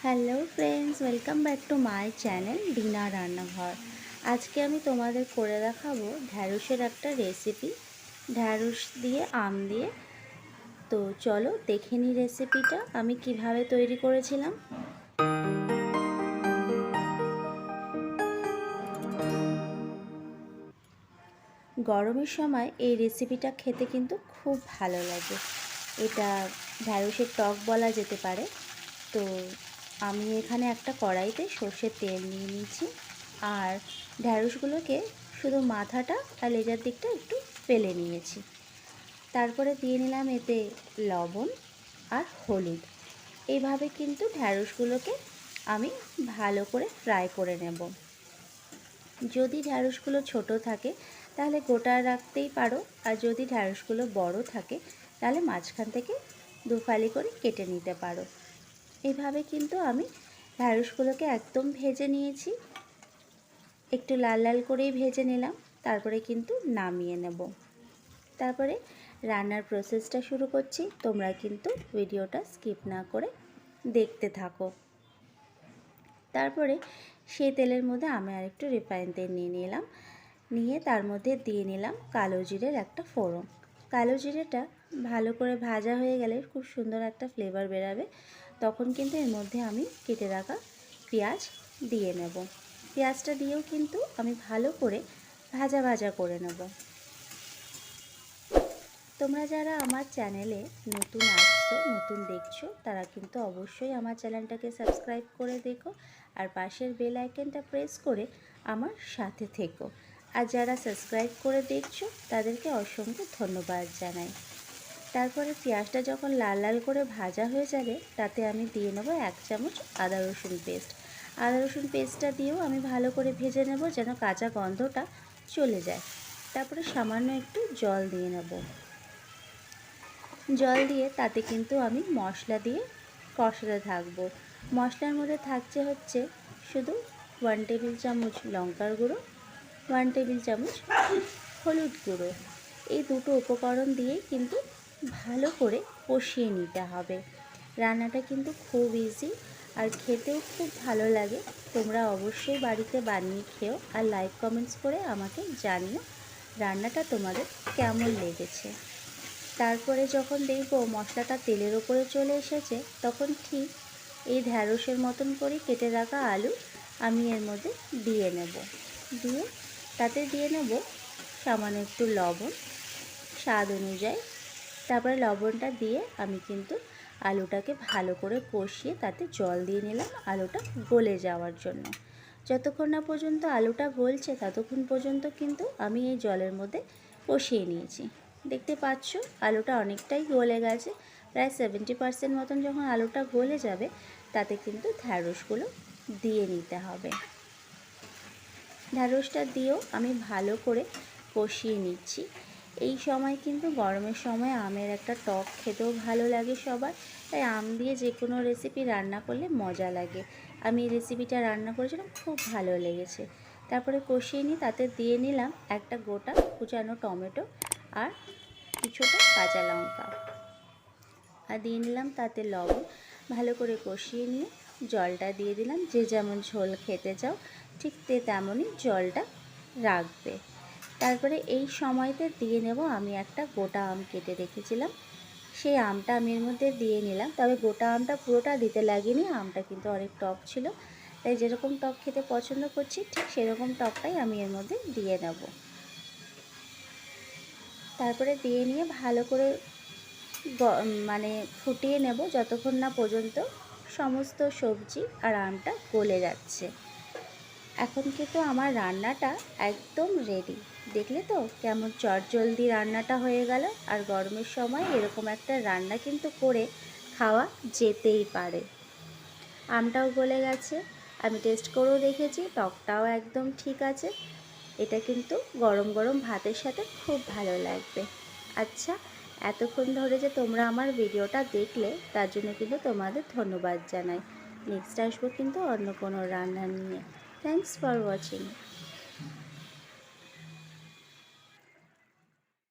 Hello friends, welcome back to my channel dinner রান্নাঘর। আজকে আমি তোমাদের করে দেখাবো ঢ্যাঁড়সের একটা রেসিপি, ঢ্যাঁড়স দিয়ে আম দিয়ে। তো চলো দেখে নিই রেসিপিটা আমি কিভাবে তৈরি করেছিলাম। গরমের সময় এই রেসিপিটা খেতে কিন্তু খুব ভালো লাগে। এটা ঢ্যাঁড়সের টক বলা যেতে পারে। তো আমি এখানে একটা কড়াইতে সর্ষের তেল নিয়ে নিয়েছি, আর ঢ্যাঁড়সগুলোকে শুধু মাথাটা আর লেজার দিকটা একটু ফেলে নিয়েছি। তারপরে দিয়ে নিলাম এতে লবণ আর হলুদ। এইভাবে কিন্তু ঢ্যাঁড়সগুলোকে আমি ভালো করে ফ্রাই করে নেব। যদি ঢ্যাঁড়সগুলো ছোট থাকে তাহলে গোটা রাখতেই পারো, আর যদি ঢ্যাঁড়সগুলো বড় থাকে তাহলে মাঝখান থেকে দুফালি করে কেটে নিতে পারো। এইভাবে কিন্তু আমি ঢ্যাঁড়সগুলোকে একদম ভেজে নিয়েছি, একটু লাল লাল করেই ভেজে নিলাম। তারপরে কিন্তু নামিয়ে নেব। তারপরে রান্নার প্রসেসটা শুরু করছি, তোমরা কিন্তু ভিডিওটা স্কিপ না করে দেখতে থাকো। তারপরে সেই তেলের মধ্যে আমি আরেকটু রিফাইন তেল নিয়ে নিলাম, নিয়ে তার মধ্যে দিয়ে নিলাম কালো জিরের একটা ফোড়ন। কালো জিরেটা ভালো করে ভাজা হয়ে গেলে খুব সুন্দর একটা ফ্লেভার বেরাবে। তখন কিন্তু এর মধ্যে আমি কেটে রাখা পেঁয়াজ দিয়ে নেব। পেঁয়াজটা দিয়েও কিন্তু আমি ভালো করে ভাজা ভাজা করে নেব। তোমরা যারা আমার চ্যানেলে নতুন আসছো, নতুন দেখছো, তারা কিন্তু অবশ্যই আমার চ্যানেলটাকে সাবস্ক্রাইব করে দেখো, আর পাশের বেল আইকনটা প্রেস করে আমার সাথে থেকো। আর যারা সাবস্ক্রাইব করে দেখছো তাদেরকে অসংখ্য ধন্যবাদ জানাই। তারপরে পেঁয়াজটা যখন লাল লাল করে ভাজা হয়ে যাবে, তাতে আমি দিয়ে নেবো 1 চামচ আদা রসুন পেস্ট। আদা রসুন পেস্টটা দিয়েও আমি ভালো করে ভেজে নেব, যেন কাঁচা গন্ধটা চলে যায়। তারপরে সামান্য একটু জল দিয়ে নেব। জল দিয়ে তাতে কিন্তু আমি মশলা দিয়ে কষাতে থাকবো। মশলার মধ্যে থাকছে হচ্ছে শুধু 1 টেবিল চামচ লঙ্কার গুঁড়ো, 1 টেবিল চামচ হলুদ গুঁড়ো। এই দুটো উপকরণ দিয়েই কিন্তু ভালো করে কষিয়ে নিতে হবে। রান্নাটা কিন্তু খুব ইজি আর খেতেও খুব ভালো লাগে। তোমরা অবশ্যই বাড়িতে বানিয়ে খেও, আর লাইক কমেন্টস করে আমাকে জানিও রান্নাটা তোমাদের কেমন লেগেছে। তারপরে যখন দেখব মশলাটা তেলের ওপরে চলে এসেছে, তখন ঠিক এই ঢ্যাঁড়সের মতন করে কেটে রাখা আলু আমি এর মধ্যে দিয়ে নেব। দিয়ে তাতে দিয়ে নেব সামান্য একটু লবণ স্বাদ অনুযায়ী। তারপরে লবণটা দিয়ে আমি কিন্তু আলুটাকে ভালো করে কষিয়ে তাতে জল দিয়ে নিলাম আলুটা গলে যাওয়ার জন্য। যতক্ষণ না পর্যন্ত আলুটা গলছে ততক্ষণ পর্যন্ত কিন্তু আমি এই জলের মধ্যে কষিয়ে নিয়েছি। দেখতে পাচ্ছ আলুটা অনেকটাই গলে গেছে, প্রায় 70% মতন। যখন আলুটা গলে যাবে তাতে কিন্তু ঢ্যাঁড়সগুলো দিয়ে নিতে হবে। ঢ্যাঁড়সটা দিয়েও আমি ভালো করে কষিয়ে নিচ্ছি। এই সময় কিন্তু গরমের সময় আমের একটা টক খেতেও ভালো লাগে সবার, তাই আম দিয়ে যে কোনো রেসিপি রান্না করলে মজা লাগে। আমি এই রেসিপিটা রান্না করেছিলাম, খুব ভালো লেগেছে। তারপরে কষিয়ে নিই, তাতে দিয়ে নিলাম একটা গোটা কুচানো টমেটো আর কিছুটা কাঁচা লঙ্কা, আর দিয়ে নিলাম তাতে লবণ। ভালো করে কষিয়ে নিয়ে জলটা দিয়ে দিলাম। যে যেমন ঝোল খেতে চাও ঠিক তেমনই জলটা রাখবে। তারপরে এই সময়তে দিয়ে নেব আমি একটা গোটা আম কেটে রেখেছিলাম, সেই আমটা আমি এর মধ্যে দিয়ে নিলাম। তবে গোটা আমটা পুরোটা দিতে লাগেনি, আমটা কিন্তু অনেক টক ছিল, তাই যেরকম টক খেতে পছন্দ করছি ঠিক সেরকম টকটাই আমি এর মধ্যে দিয়ে নেব। তারপরে দিয়ে নিয়ে ভালো করে মানে ফুটিয়ে নেব যতক্ষণ না পর্যন্ত সমস্ত সবজি আর আমটা গলে যাচ্ছে। এখন কিন্তু আমার রান্নাটা একদম রেডি। দেখলে তো কেমন চটজলদি রান্নাটা হয়ে গেল। আর গরমের সময় এরকম একটা রান্না কিন্তু করে খাওয়া যেতেই পারে। আমটাও গলে গেছে, আমি টেস্ট করেও দেখেছি, টকটাও একদম ঠিক আছে। এটা কিন্তু গরম গরম ভাতের সাথে খুব ভালো লাগবে। আচ্ছা, এতক্ষণ ধরে যে তোমরা আমার ভিডিওটা দেখলে তার জন্য কিন্তু তোমাদের ধন্যবাদ জানাই। নেক্সট আসবো কিন্তু অন্য কোনো রান্না নিয়ে। Thanks for watching.